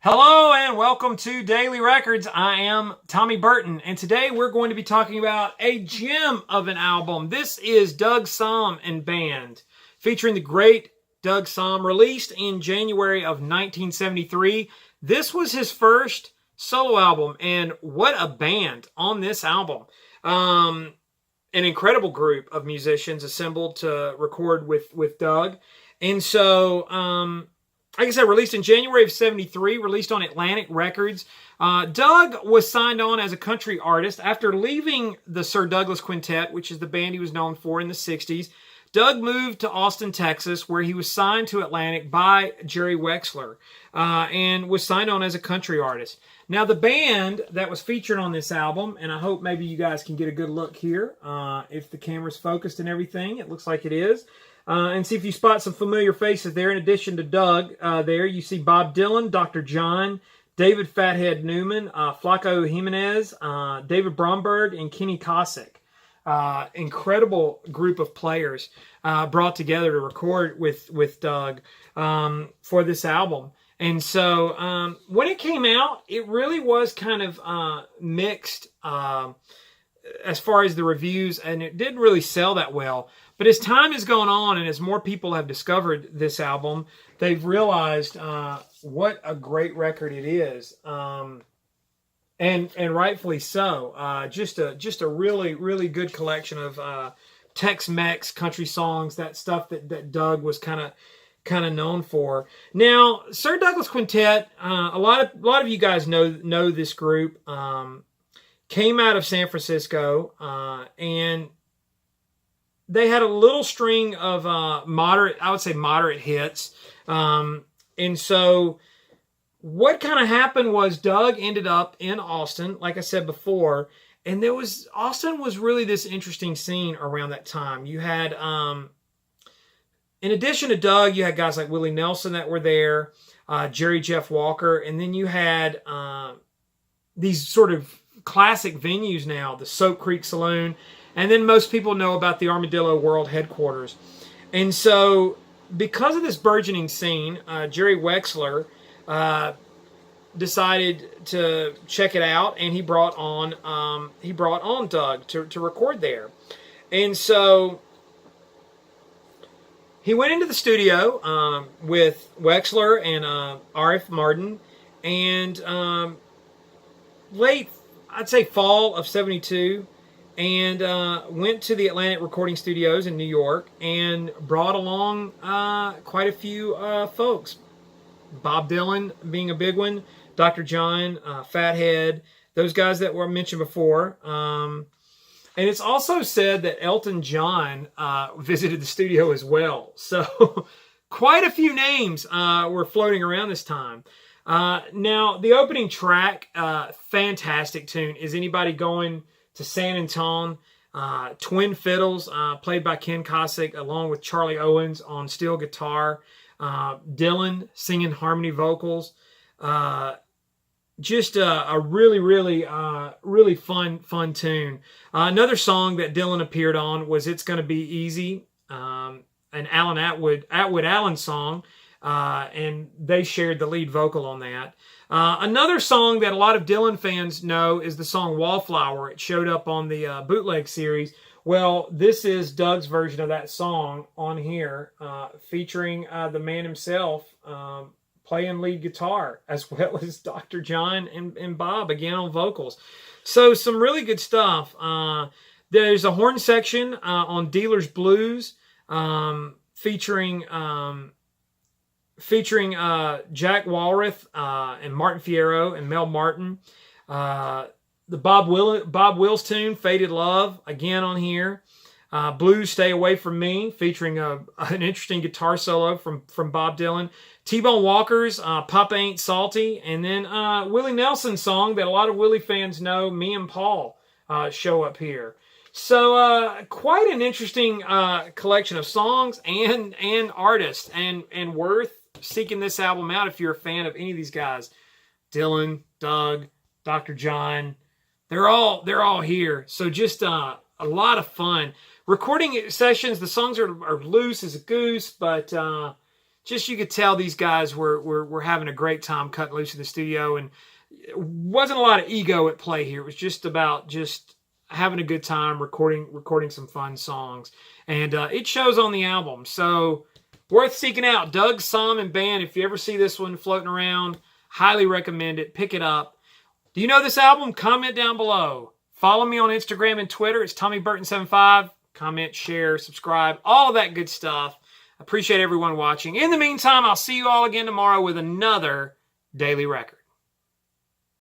Hello and welcome to Daily Records. I am Tommy Burton, and today we're going to be talking about a gem of an album. This is Doug Sahm Band, featuring the great Doug Sahm, released in January of 1973. This was his first solo album, and what a band on this album. An incredible group of musicians assembled to record with Doug. And so, like I said, released in January of 73, released on Atlantic Records. Doug was signed on as a country artist after leaving the Sir Douglas Quintet, which is the band he was known for in the 60s. Doug moved to Austin, Texas, where he was signed to Atlantic by Jerry Wexler, and was signed on as a country artist. Now, the band that was featured on this album, and I hope maybe you guys can get a good look here, if the camera's focused and everything, it looks like it is. And see if you spot some familiar faces there. In addition to Doug, there you see Bob Dylan, Dr. John, David Fathead Newman, Flaco Jimenez, David Bromberg, and Kenny Kosick. Incredible group of players brought together to record with Doug for this album. And so when it came out, it really was kind of mixed as far as the reviews, and it didn't really sell that well. But as time has gone on and as more people have discovered this album, they've realized what a great record it is, and rightfully so. Just a really, really good collection of Tex-Mex country songs, that stuff that Doug was kind of known for. Now, Sir Douglas Quintet, a lot of you guys know this group. Came out of San Francisco, and they had a little string of moderate hits. And so what kind of happened was Doug ended up in Austin, like I said before, and Austin was really this interesting scene around that time. You had, in addition to Doug, you had guys like Willie Nelson that were there, Jerry Jeff Walker, and then you had these sort of classic venues now, the Soap Creek Saloon, and then most people know about the Armadillo World Headquarters. And so, because of this burgeoning scene, Jerry Wexler decided to check it out, and he brought on Doug to record there. And so he went into the studio with Wexler and R.F. Martin, and I'd say fall of 72, and went to the Atlantic Recording Studios in New York and brought along quite a few folks. Bob Dylan being a big one, Dr. John, Fathead, those guys that were mentioned before. And it's also said that Elton John visited the studio as well. So quite a few names were floating around this time. Now, the opening track, fantastic tune. Is Anybody Going to San Antone? Twin fiddles, played by Ken Kosick, along with Charlie Owens on steel guitar. Dylan singing harmony vocals. Just a really, really, really fun tune. Another song that Dylan appeared on was It's Gonna Be Easy, an Alan Atwood Allen song. And they shared the lead vocal on that. Another song that a lot of Dylan fans know is the song Wallflower. It showed up on the bootleg series. Well, this is Doug's version of that song on here, featuring the man himself playing lead guitar, as well as Dr. John and Bob again on vocals. So some really good stuff. There's a horn section on Dealer's Blues, featuring Jack Walrath and Martin Fierro and Mel Martin. The Bob Wills tune, Faded Love, again on here. Blues Stay Away From Me, featuring an interesting guitar solo from Bob Dylan. T-Bone Walker's Papa Ain't Salty. And then Willie Nelson's song that a lot of Willie fans know, Me and Paul, show up here. So quite an interesting collection of songs and artists, and worth seeking this album out if you're a fan of any of these guys. Dylan, Doug, Dr. John, they're all here. So just a lot of fun. Recording sessions, the songs are loose as a goose, but just you could tell these guys were having a great time cutting loose in the studio, and it wasn't a lot of ego at play here. It was just about just having a good time recording some fun songs, and it shows on the album. So worth seeking out. Doug Sahm Band. If you ever see this one floating around, highly recommend it. Pick it up. Do you know this album? Comment down below. Follow me on Instagram and Twitter. It's TommyBurton75. Comment, share, subscribe, all of that good stuff. Appreciate everyone watching. In the meantime, I'll see you all again tomorrow with another Daily Record.